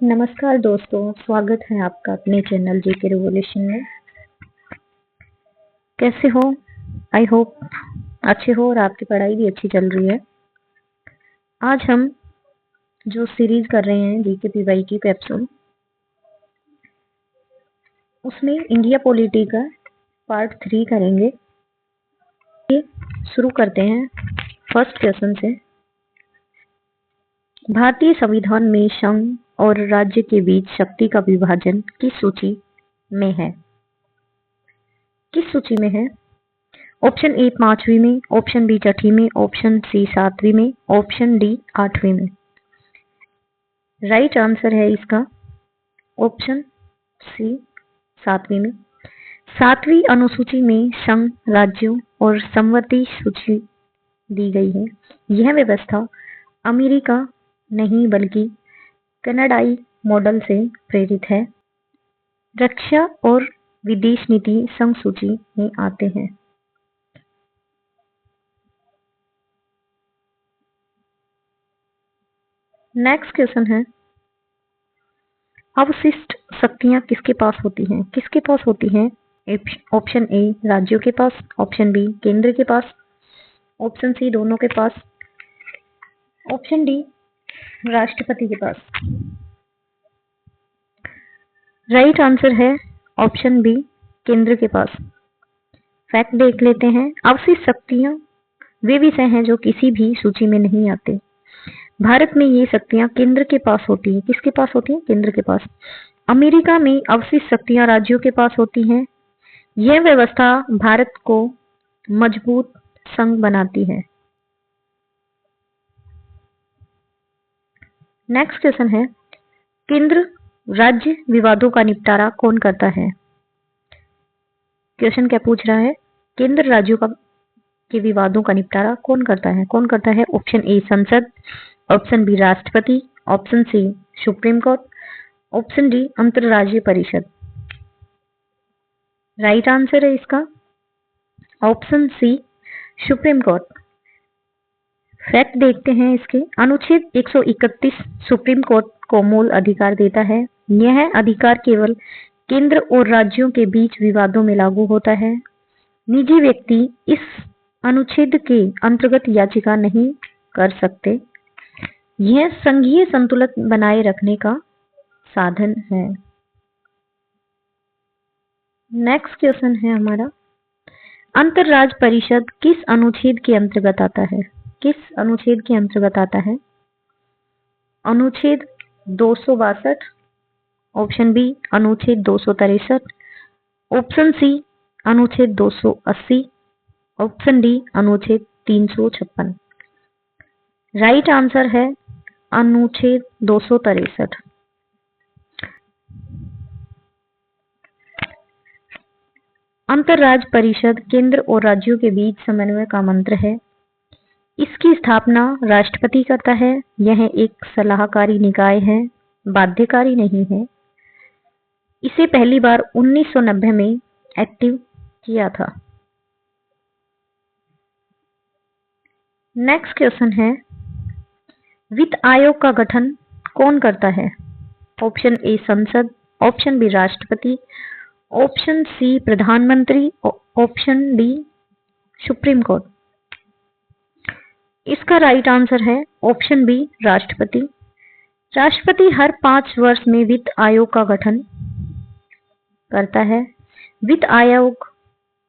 नमस्कार दोस्तों, स्वागत है आपका अपने चैनल जीके रिवॉल्यूशन में। कैसे हो? आई होप अच्छे हो और आपकी पढ़ाई भी अच्छी चल रही है। आज हम जो सीरीज कर रहे हैं जीके पीवाई की कैप्सूल, उसमें इंडिया पॉलिटी का पार्ट 3 करेंगे। शुरू करते हैं फर्स्ट क्वेश्चन से। भारतीय संविधान में संघ और राज्य के बीच शक्ति का विभाजन किस सूची में है? किस सूची में है? ऑप्शन ए 5वीं में, ऑप्शन बी 6वीं में, ऑप्शन सी 7वीं में, ऑप्शन डी 8वीं में। राइट आंसर है इसका ऑप्शन सी 7वीं में। 7वीं अनुसूची में संघ, राज्यों और समवर्ती सूची दी गई है। यह व्यवस्था अमेरिका नहीं बल्कि कनाडाई मॉडल से प्रेरित है। रक्षा और विदेश नीति संघ सूची में आते हैं। नेक्स्ट क्वेश्चन है, अवशिष्ट शक्तियां किसके पास होती हैं? किसके पास होती हैं? ऑप्शन ए राज्यों के पास, ऑप्शन बी केंद्र के पास, ऑप्शन सी दोनों के पास, ऑप्शन डी राष्ट्रपति के पास। राइट आंसर है ऑप्शन बी केंद्र के पास। फैक्ट देख लेते हैं। अवशिष्ट शक्तियां वे विषय हैं जो किसी भी सूची में नहीं आते। भारत में ये शक्तियां केंद्र के पास होती हैं। किसके पास होती हैं? केंद्र के पास। अमेरिका में अवशिष्ट शक्तियां राज्यों के पास होती हैं। यह व्यवस्था भारत को मजबूत संघ बनाती है। नेक्स्ट क्वेश्चन है, केंद्र राज्य विवादों का निपटारा कौन करता है? क्वेश्चन क्या पूछ रहा है? केंद्र राज्यों के विवादों का निपटारा कौन करता है? कौन करता है? ऑप्शन ए संसद, ऑप्शन बी राष्ट्रपति, option C supreme court, option D अंतरराज्यीय परिषद। राइट आंसर है इसका option C supreme court. Fact देखते हैं इसके। अनुच्छेद 131 सुप्रीम कोर्ट को मूल अधिकार देता है। यह अधिकार केवल केंद्र और राज्यों के बीच विवादों में लागू होता है। निजी व्यक्ति इस अनुच्छेद के अंतर्गत याचिका नहीं कर सकते। यह संघीय संतुलन बनाए रखने का साधन है। नेक्स्ट क्वेश्चन है हमारा, अंतरराज्य परिषद किस अनुच्छेद के अंतर्गत आता है? किस अनुच्छेद के अंतर्गत आता है? अनुच्छेद 262, ऑप्शन बी अनुच्छेद 263, ऑप्शन सी अनुच्छेद 280, ऑप्शन डी अनुच्छेद 356। राइट आंसर है अनुच्छेद 263। अंतरराज्य परिषद केंद्र और राज्यों के बीच समन्वय का मंत्र है। इसकी स्थापना राष्ट्रपति करता है। यह एक सलाहकारी निकाय है, बाध्यकारी नहीं है। इसे पहली बार 1990 में एक्टिव किया था। नेक्स्ट क्वेश्चन है, वित्त आयोग का गठन कौन करता है? ऑप्शन ए संसद, ऑप्शन बी राष्ट्रपति, ऑप्शन सी प्रधानमंत्री, ऑप्शन डी सुप्रीम कोर्ट। इसका राइट आंसर है ऑप्शन बी राष्ट्रपति। राष्ट्रपति हर 5 वर्ष में वित्त आयोग का गठन करता है। वित्त आयोग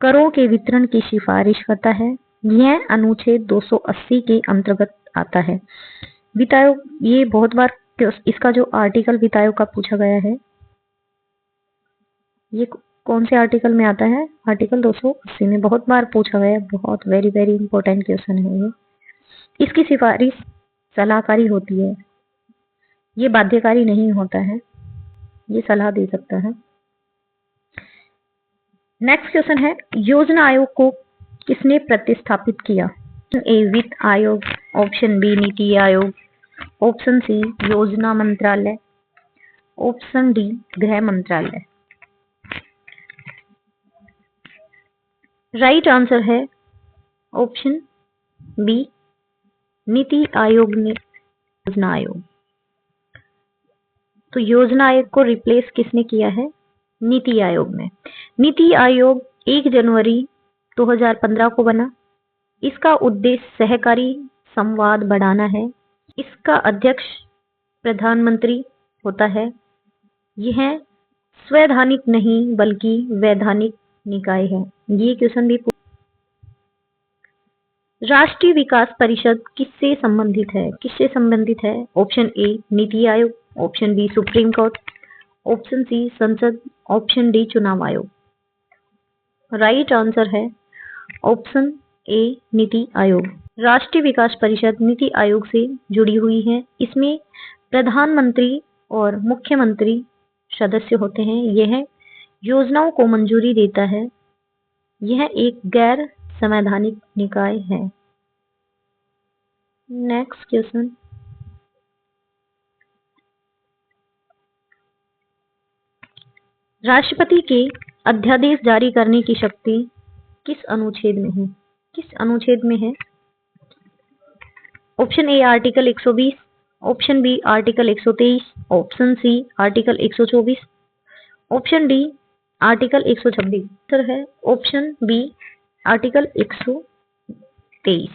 करों के वितरण की सिफारिश करता है। यह अनुच्छेद 280 के अंतर्गत आता है। वित्त आयोग, ये बहुत बार इसका जो आर्टिकल वित्त आयोग का पूछा गया है, ये कौन से आर्टिकल में आता है? आर्टिकल 280 में बहुत बार पूछा गया है। बहुत वेरी वेरी इंपॉर्टेंट क्वेश्चन है ये। इसकी सिफारिश सलाहकारी होती है, ये बाध्यकारी नहीं होता है, ये सलाह दे सकता है। नेक्स्ट क्वेश्चन है, योजना आयोग को किसने प्रतिस्थापित किया? ए वित्त आयोग, ऑप्शन बी नीति आयोग, ऑप्शन सी योजना मंत्रालय, ऑप्शन डी गृह मंत्रालय। राइट आंसर है ऑप्शन बी नीति आयोग ने योजना आयोग। तो योजना आयोग को रिप्लेस किसने किया है? नीति आयोग ने। नीति आयोग 1 जनवरी 2015 को बना। इसका उद्देश्य सहकारी संवाद बढ़ाना है। इसका अध्यक्ष प्रधानमंत्री होता है। यह संवैधानिक नहीं बल्कि वैधानिक निकाय है। ये क्वेश्चन भी राष्ट्रीय विकास परिषद किससे संबंधित है? किससे संबंधित है? Option A NITI Aayog, option B supreme court, option C संसद, ऑप्शन डी चुनाव आयोग। राइट आंसर है ऑप्शन ए नीति आयोग। राष्ट्रीय विकास परिषद नीति आयोग से जुड़ी हुई है। इसमें प्रधानमंत्री और मुख्यमंत्री सदस्य होते हैं। यह योजनाओं को मंजूरी देता है। यह एक गैर संवैधानिक निकाय है। नेक्स्ट क्वेश्चन, राष्ट्रपति के अध्यादेश जारी करने की शक्ति किस अनुच्छेद में है? किस अनुच्छेद में है? Option A article 120, option B article 123, option C article 124, option D article 126। Answer है ऑप्शन बी आर्टिकल 123।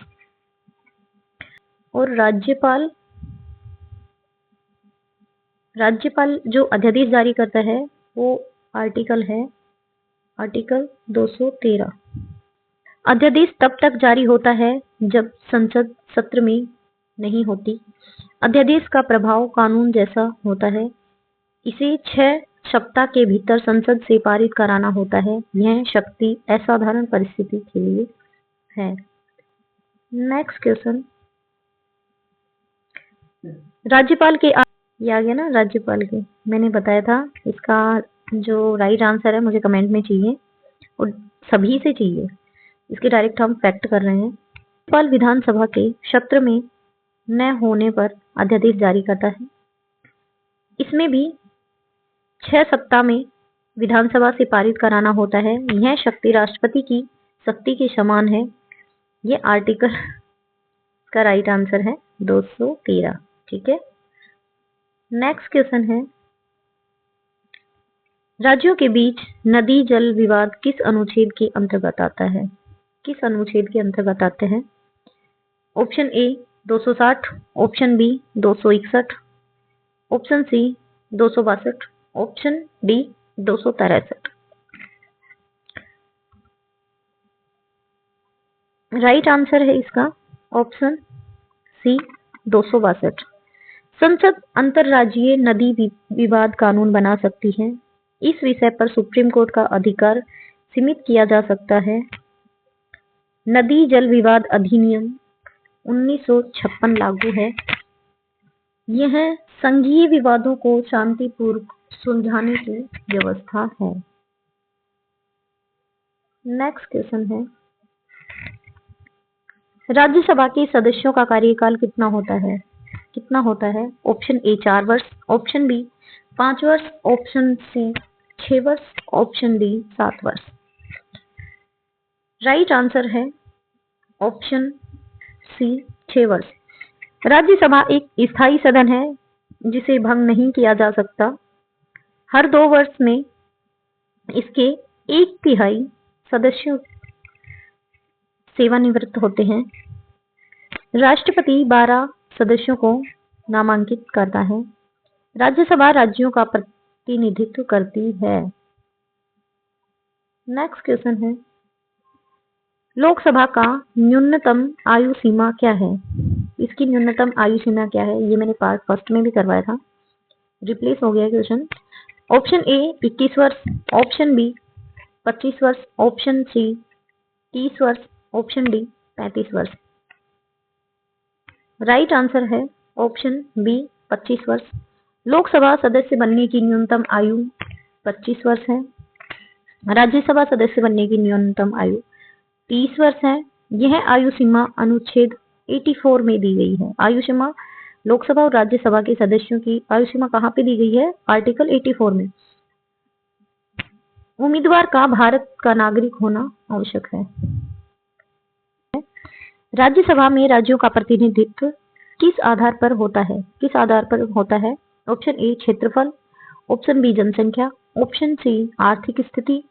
और राज्यपाल जो अध्यादेश जारी करता है वो आर्टिकल है आर्टिकल 213। अध्यादेश तब तक जारी होता है जब संसद सत्र में नहीं होती। अध्यादेश का प्रभाव कानून जैसा होता है। इसे 6 सप्ताह के भीतर संसद से पारित कराना होता है। यह शक्ति असाधारण परिस्थिति के लिए है। नेक्स्ट क्वेश्चन, राज्यपाल के ये आ गया ना, राज्यपाल के मैंने बताया था। इसका जो राइट आंसर है मुझे कमेंट में चाहिए और सभी से चाहिए। इसके डायरेक्ट हम फैक्ट कर रहे हैं। राज्यपाल विधानसभा के सत्र में न होने पर अध्यादेश जारी करता है। इसमें भी 6 सप्ताह में विधानसभा से पारित कराना होता है। यह शक्ति राष्ट्रपति की शक्ति के समान है। यह आर्टिकल का राइट आंसर है 213। ठीक है। नेक्स्ट क्वेश्चन है, राज्यों के बीच नदी जल विवाद किस अनुच्छेद के अंतर्गत आता है? किस अनुच्छेद के अंतर्गत आते हैं? Option A 260, option B 261, option C 262, option D 263। Right answer है इसका ऑप्शन सी 262। संसद अंतरराज्यीय नदी विवाद कानून बना सकती है। इस विषय पर सुप्रीम कोर्ट का अधिकार सीमित किया जा सकता है। नदी जल विवाद अधिनियम 1956 लागू है। यह संघीय विवादों को शांतिपूर्वक सुलझाने की व्यवस्था है। नेक्स्ट क्वेश्चन है, राज्यसभा के सदस्यों का कार्यकाल कितना होता है? कितना होता है? ऑप्शन ए 4 वर्ष, ऑप्शन बी 5 वर्ष, ऑप्शन सी 6 वर्ष, ऑप्शन डी 7 वर्ष। राइट आंसर है ऑप्शन सी 6 वर्ष। राज्यसभा एक स्थायी सदन है जिसे भंग नहीं किया जा सकता। हर 2 वर्ष में इसके 1/3 सदस्यों सेवानिवृत्त होते हैं। राष्ट्रपति 12 सदस्यों को नामांकित करता है। राज्यसभा राज्यों का प्रतिनिधित्व करती है। नेक्स्ट क्वेश्चन है, लोकसभा का न्यूनतम आयु सीमा क्या है? इसकी न्यूनतम आयु सीमा क्या है? ये मैंने पार्ट फर्स्ट में भी करवाया था, रिप्लेस हो गया क्वेश्चन। ऑप्शन ए 21 वर्ष, ऑप्शन बी 25 वर्ष, ऑप्शन सी 30 वर्ष, ऑप्शन डी 35 वर्ष। राइट आंसर है ऑप्शन बी 25 वर्ष। लोकसभा सदस्य बनने की न्यूनतम आयु 25 वर्ष है। राज्यसभा सदस्य बनने की न्यूनतम आयु 30 वर्ष है। यह आयु सीमा अनुच्छेद 84 में दी गई है। आयु सीमा लोकसभा और राज्यसभा के सदस्यों की आयु सीमा कहाँ पे दी गई है? आर्टिकल 84 में। उम्मीदवार का भारत का नागरिक होना आवश्यक है। राज्यसभा में राज्यों का प्रतिनिधित्व किस आधार पर होता है? किस आधार पर होता है? ऑप्शन ए क्षेत्रफल, ऑप्शन बी जनसंख्या, ऑप्शन सी आर्थिक स्थिति,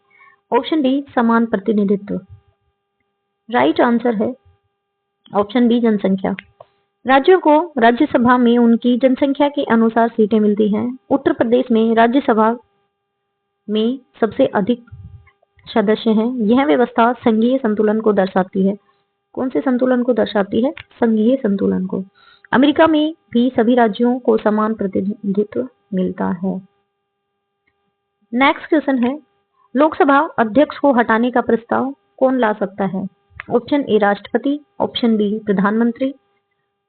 ऑप्शन डी समान प्रतिनिधित्व। राइट आंसर है ऑप्शन बी जनसंख्या। राज्यों को राज्यसभा में उनकी जनसंख्या के अनुसार सीटें मिलती हैं। उत्तर प्रदेश में राज्यसभा में सबसे अधिक सदस्य हैं। यह व्यवस्था संघीय संतुलन को दर्शाती है। कौन से संतुलन को दर्शाती है? संघीय संतुलन को। अमेरिका में भी सभी राज्यों को समान प्रतिनिधित्व मिलता है। नेक्स्ट क्वेश्चन है, लोकसभा अध्यक्ष को हटाने का प्रस्ताव कौन ला सकता है? ऑप्शन ए राष्ट्रपति, ऑप्शन बी प्रधानमंत्री,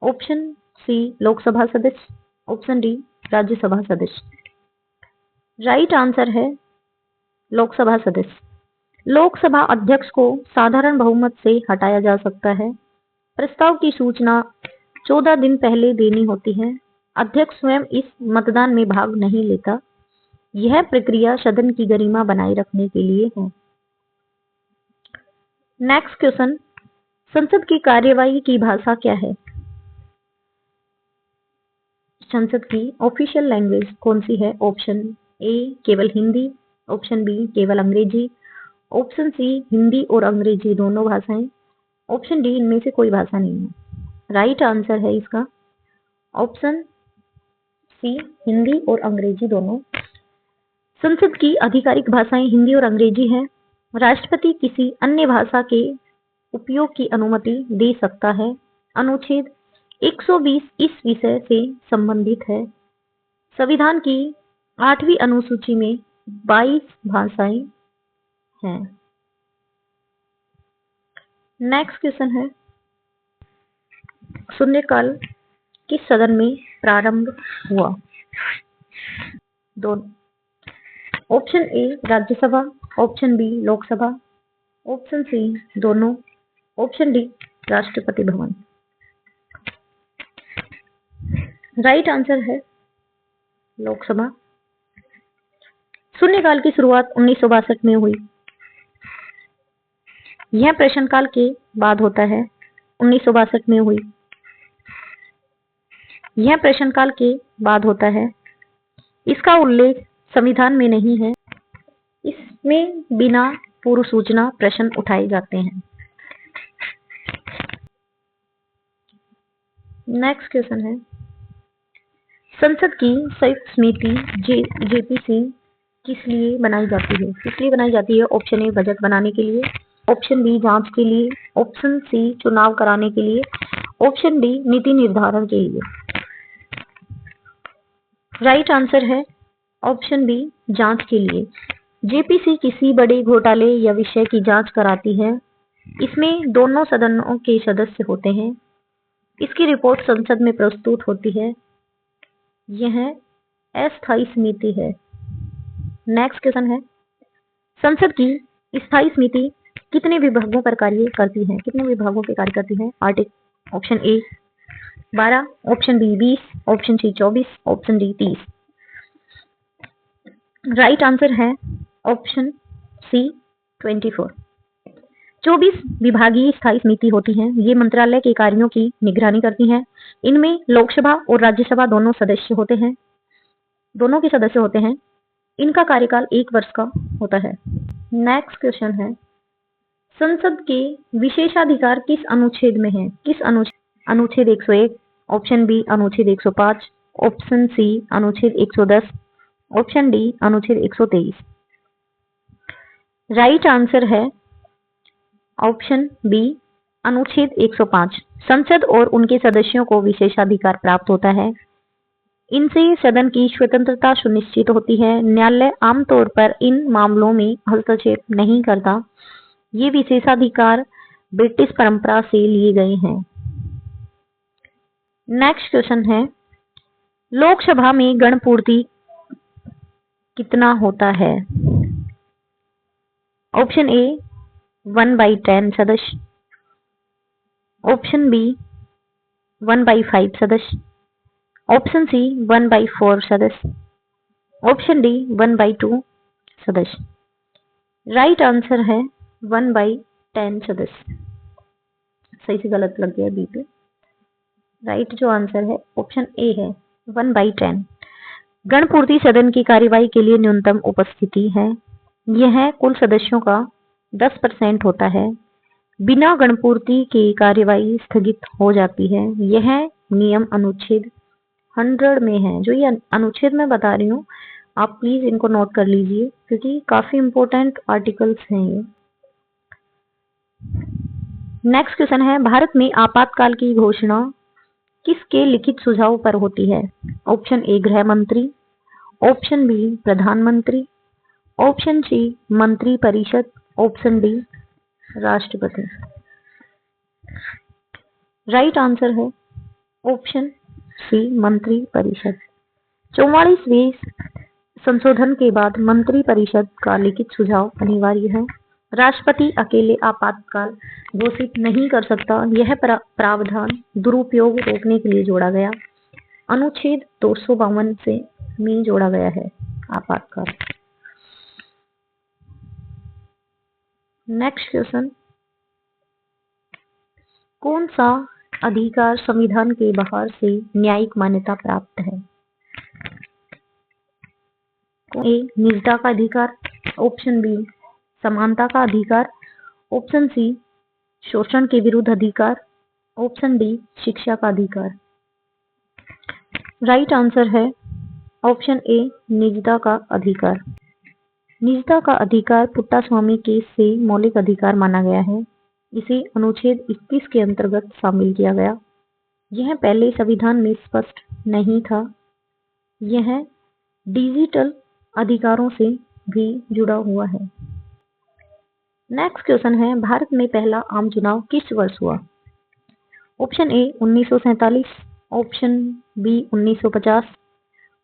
ऑप्शन सी लोकसभा सदस्य, ऑप्शन डी राज्यसभा सदस्य। राइट आंसर है लोकसभा सदस्य। लोकसभा अध्यक्ष को साधारण बहुमत से हटाया जा सकता है। प्रस्ताव की सूचना 14 दिन पहले देनी होती है। अध्यक्ष स्वयं इस मतदान में भाग नहीं लेता। यह प्रक्रिया सदन की गरिमा बनाए रखने के लिए है। नेक्स्ट क्वेश्चन, संसद की कार्यवाही की भाषा क्या है? संसद की ऑफिशियल लैंग्वेज कौन सी है? ऑप्शन ए केवल हिंदी, ऑप्शन बी केवल अंग्रेजी, ऑप्शन सी हिंदी और अंग्रेजी दोनों भाषाएं, ऑप्शन डी इनमें से कोई भाषा नहीं है। राइट आंसर है इसका ऑप्शन सी हिंदी और अंग्रेजी दोनों। संसद की आधिकारिक भाषाएं हिंदी और अंग्रेजी हैं। राष्ट्रपति किसी अन्य भाषा के उपयोग की अनुमति दे सकता है। अनुच्छेद 120 इस विषय से संबंधित है। संविधान की 8वीं अनुसूची में 22 भाषाएं हैं। नेक्स्ट क्वेश्चन है, शून्यकाल किस सदन में प्रारंभ हुआ? दोनों। Option A Rajya Sabha, option B Lok Sabha, option C दोनों, option D Rashtrapati Bhavan. Right answer है लोकसभा। शून्यकाल की शुरुआत 1962 में हुई। यह प्रश्नकाल के बाद होता है। 1962 में हुई। यह प्रश्नकाल के बाद होता है। इसका उल्लेख संविधान में नहीं है। इसमें बिना पूर्व सूचना प्रश्न उठाए जाते हैं। नेक्स्ट क्वेश्चन है, संसद की संयुक्त समिति जेपीसी किस लिए बनाई जाती है? किस लिए बनाई जाती है? ऑप्शन ए बजट बनाने के लिए, ऑप्शन बी जांच के लिए, ऑप्शन सी चुनाव कराने के लिए, ऑप्शन डी नीति निर्धारण के लिए। राइट आंसर है ऑप्शन बी जांच के लिए। जेपीसी किसी बड़े घोटाले या विषय की जांच कराती है। इसमें दोनों सदनों के सदस्य होते हैं। इसकी रिपोर्ट संसद में प्रस्तुत होती है। यह अस्थायी समिति है। नेक्स्ट क्वेश्चन है, संसद की स्थायी समिति कितने विभागों पर कार्य करती है? कितने विभागों पे कार्य करती है? Article option A 12, option B 20, option C 24, option D 30। Right answer है ऑप्शन सी 24। 24 विभागीय स्थायी समिति होती हैं। ये मंत्रालय के कार्यों की निगरानी करती हैं। इनमें लोकसभा और राज्यसभा दोनों सदस्य होते हैं। दोनों के सदस्य होते हैं। इनका कार्यकाल 1 वर्ष का होता है। नेक्स्ट क्वेश्चन है, संसद के विशेषाधिकार किस अनुच्छेद में है? किस अनुच्छेद? अनुच्छेद 101, ऑप्शन बी अनुच्छेद 105, ऑप्शन सी अनुच्छेद 110, ऑप्शन डी अनुच्छेद 123। राइट आंसर है ऑप्शन बी अनुच्छेद 105। संसद और उनके सदस्यों को विशेषाधिकार प्राप्त होता है। इनसे सदन की स्वतंत्रता सुनिश्चित होती है। न्यायालय आमतौर पर इन मामलों में हस्तक्षेप नहीं करता। ये विशेषाधिकार ब्रिटिश परंपरा से लिए गए हैं। नेक्स्ट क्वेश्चन है, लोकसभा में गणपूर्ति कितना होता है? ऑप्शन ए 1/10 सदस्य, ऑप्शन बी 1/5 सदस्य, ऑप्शन सी 1/4 सदस्य, ऑप्शन डी 1/2 सदस्य। राइट आंसर है 1/10 सदस्य। सही से गलत लग गया बी पे। राइट जो आंसर है ऑप्शन ए है 1/10। गणपूर्ति सदन की कार्यवाही के लिए न्यूनतम उपस्थिति है। यह कुल सदस्यों का 10% होता है। बिना गणपूर्ति की कार्यवाही स्थगित हो जाती है। यह नियम अनुच्छेद 100 में है। जो ये अनुच्छेद मैं बता रही हूँ, आप प्लीज इनको नोट कर लीजिए क्योंकि काफी इंपॉर्टेंट आर्टिकल्स हैं ये। नेक्स्ट क्वेश्चन है, भारत में आपातकाल की घोषणा किसके लिखित सुझाव पर होती है? ऑप्शन ए गृह मंत्री, ऑप्शन बी प्रधानमंत्री, ऑप्शन सी मंत्री परिषद, ऑप्शन डी राष्ट्रपति। राइट आंसर है ऑप्शन सी मंत्री परिषद। 44वें संशोधन के बाद मंत्री परिषद का लिखित सुझाव अनिवार्य है। राष्ट्रपति अकेले आपातकाल घोषित नहीं कर सकता। यह प्रावधान दुरुपयोग रोकने के लिए जोड़ा गया अनुच्छेद 252 से में जोड़ा गया है आपातकाल। नेक्स्ट क्वेश्चन, कौन सा अधिकार संविधान के बाहर से न्यायिक मान्यता प्राप्त है? ए निजता का अधिकार, ऑप्शन बी समानता का अधिकार, ऑप्शन सी शोषण के विरुद्ध अधिकार, ऑप्शन डी शिक्षा का अधिकार। राइट आंसर है ऑप्शन ए निजता का अधिकार। निजता का अधिकार पुट्टास्वामी केस से मौलिक अधिकार माना गया है। इसे अनुच्छेद 21 के अंतर्गत शामिल किया गया। यह पहले संविधान में स्पष्ट नहीं था। यह डिजिटल अधिकारों से भी जुड़ा हुआ है। नेक्स्ट क्वेश्चन है, भारत में पहला आम चुनाव किस वर्ष हुआ? Option A 1947, option B 1950,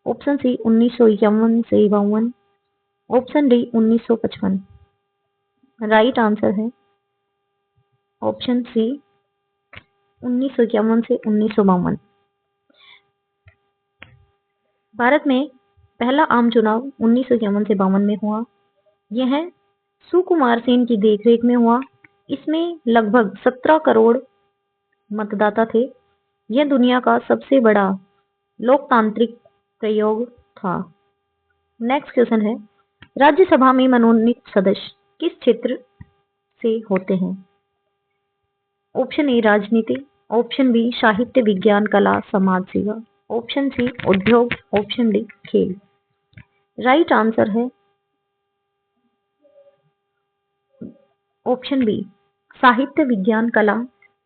option C 1951 से 52, ऑप्शन डी 1955। राइट आंसर है ऑप्शन सी 1951 से 1952। भारत में पहला आम चुनाव 1951 से 52 में हुआ। यह सुकुमार सेन की देखरेख में हुआ। इसमें लगभग 17 करोड़ मतदाता थे। यह दुनिया का सबसे बड़ा लोकतांत्रिक प्रयोग था। नेक्स्ट क्वेश्चन है, राज्यसभा में मनोनीत सदस्य किस क्षेत्र से होते हैं? ऑप्शन ए राजनीति, ऑप्शन बी साहित्य विज्ञान कला समाज सेवा, ऑप्शन सी उद्योग, ऑप्शन डी खेल। राइट आंसर है ऑप्शन बी साहित्य विज्ञान कला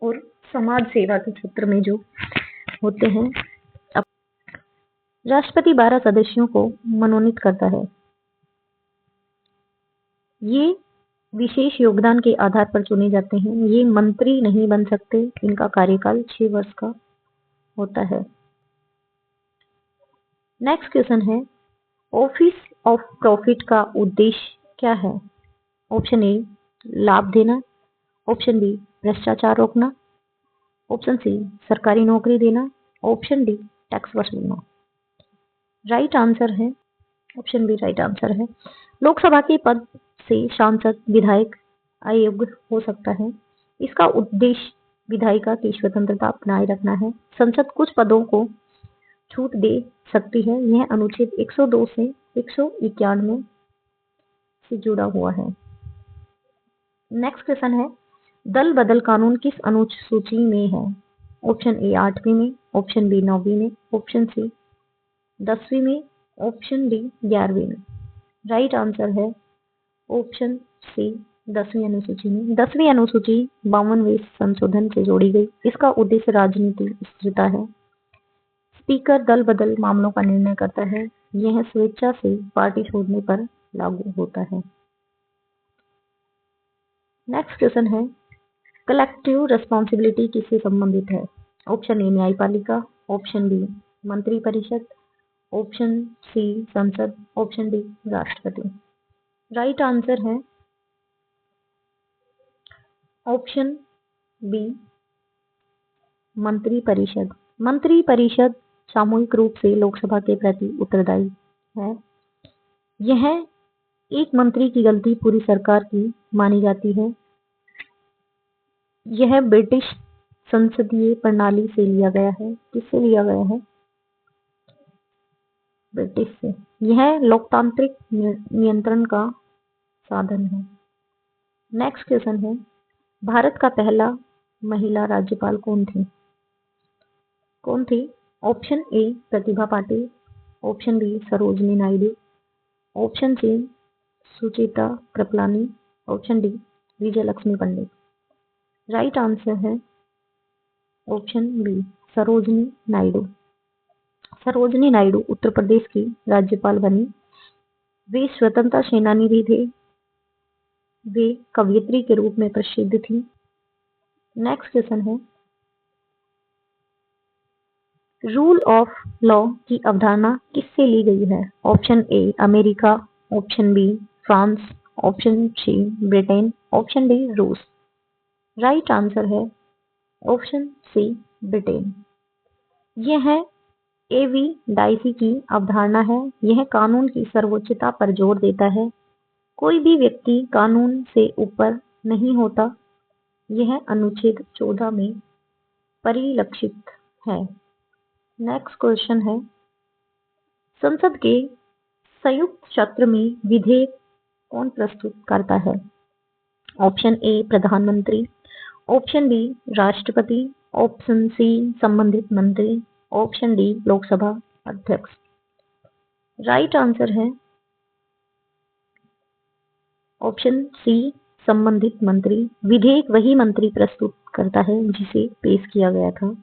और समाज सेवा के क्षेत्र में जो होते हैं। राष्ट्रपति 12 सदस्यों को मनोनीत करता है। ये विशेष योगदान के आधार पर चुने जाते हैं। ये मंत्री नहीं बन सकते। इनका कार्यकाल 6 वर्ष का होता है। नेक्स्ट क्वेश्चन है, ऑफिस ऑफ प्रॉफिट का उद्देश्य क्या है? ऑप्शन ए लाभ देना, ऑप्शन बी भ्रष्टाचार रोकना, ऑप्शन सी सरकारी नौकरी देना, ऑप्शन डी टैक्स वसूलना। राइट आंसर है ऑप्शन बी राइट आंसर है। लोकसभा के पद से सांसद विधायक अयोग्य हो सकता है। इसका उद्देश्य विधायिका की स्वतंत्रता बनाए रखना है। संसद कुछ पदों को छूट दे सकती है। यह अनुच्छेद 102 से 191 से जुड़ा हुआ है। नेक्स्ट क्वेश्चन है, दल बदल कानून किस अनुसूची में है? ऑप्शन ए 8वीं में, ऑप्शन बी 9वीं में, ऑप्शन सी 10वीं में, ऑप्शन डी 11वीं में। राइट आंसर है ऑप्शन सी 10वीं अनुसूची में। 10वीं अनुसूची 52वें संशोधन से जोड़ी गई। इसका उद्देश्य राजनीतिक स्थिरता है। स्पीकर दल बदल मामलों का निर्णय करता है। यह स्वेच्छा से पार्टी छोड़ने पर लागू होता है। नेक्स्ट क्वेश्चन है, कलेक्टिव रिस्पॉन्सिबिलिटी किससे संबंधित है? ऑप्शन ए न्यायपालिका, ऑप्शन बी मंत्री परिषद, ऑप्शन सी संसद, ऑप्शन डी राष्ट्रपति। राइट आंसर है ऑप्शन बी मंत्री परिषद। मंत्री परिषद सामूहिक रूप से लोकसभा के प्रति उत्तरदायी है। यह एक मंत्री की गलती पूरी सरकार की मानी जाती है। यह ब्रिटिश संसदीय प्रणाली से लिया गया है। किससे लिया गया है? ब्रिटिश से। यह लोकतांत्रिक नियंत्रण का साधन है। नेक्स्ट क्वेश्चन है, भारत का पहला महिला राज्यपाल कौन थी? कौन थी? Option A Pratibha Patil, option B Sarojini Naidu, option C Suchitra Kripalani, option D Vijayalakshmi Pandit. Right answer है ऑप्शन बी सरोजिनी नायडू। सरोजिनी नायडू उत्तर प्रदेश की राज्यपाल बनी। वे स्वतंत्रता सेनानी भी थे। वे कवयित्री के रूप में प्रसिद्ध थी। नेक्स्ट क्वेश्चन है, रूल ऑफ लॉ की अवधारणा किससे ली गई है? Option A America, option B France, option C Britain, option D रूस। राइट आंसर है ऑप्शन सी ब्रिटेन। यह एवी डाइसी की अवधारणा है। यह कानून की सर्वोच्चता पर जोर देता है। कोई भी व्यक्ति कानून से ऊपर नहीं होता। यह अनुच्छेद 14 में परिलक्षित है। नेक्स्ट क्वेश्चन है, संसद के संयुक्त सत्र में विधेयक कौन प्रस्तुत करता है? ऑप्शन ए प्रधानमंत्री, ऑप्शन बी राष्ट्रपति, ऑप्शन सी संबंधित मंत्री, ऑप्शन डी लोकसभा अध्यक्ष। राइट आंसर है ऑप्शन सी संबंधित मंत्री। विधेयक वही मंत्री प्रस्तुत करता है जिसे पेश किया गया था।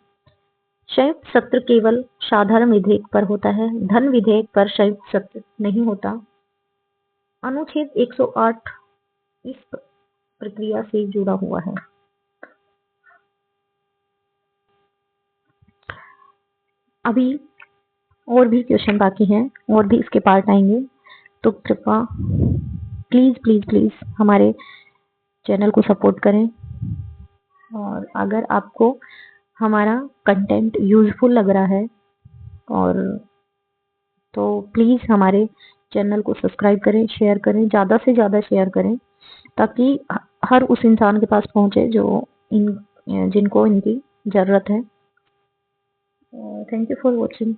संयुक्त सत्र केवल साधारण विधेयक पर होता है। धन विधेयक पर संयुक्त सत्र नहीं होता। अनुच्छेद 108 इस प्रक्रिया से जुड़ा हुआ है। अभी और भी क्वेश्चन बाकी हैं और भी इसके पार्ट आएंगे, तो कृपया प्लीज प्लीज प्लीज हमारे चैनल को सपोर्ट करें। और अगर आपको हमारा कंटेंट यूजफुल लग रहा है और तो प्लीज हमारे चैनल को सब्सक्राइब करें, शेयर करें, ज़्यादा से ज़्यादा शेयर करें ताकि हर उस इंसान के पास पहुंचे जो जिनको इनकी ज़रूरत है। Thank you for watching.